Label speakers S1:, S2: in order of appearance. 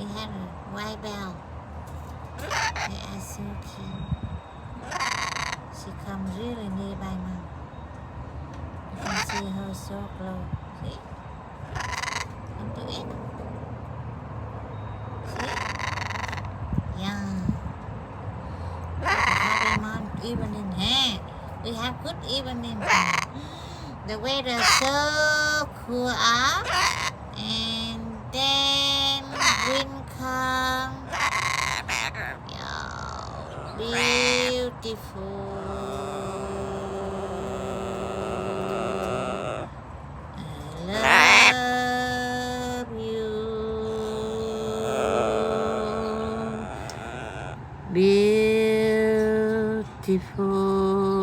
S1: They had a white bell. They are so cute. She comes really nearby mom. You can see her so close. See? Come to it. See? Yeah. Happy mom evening. Hey, we have good evening. The weather so cool up, and then wind come. Yeah, beautiful. I love you. Beautiful.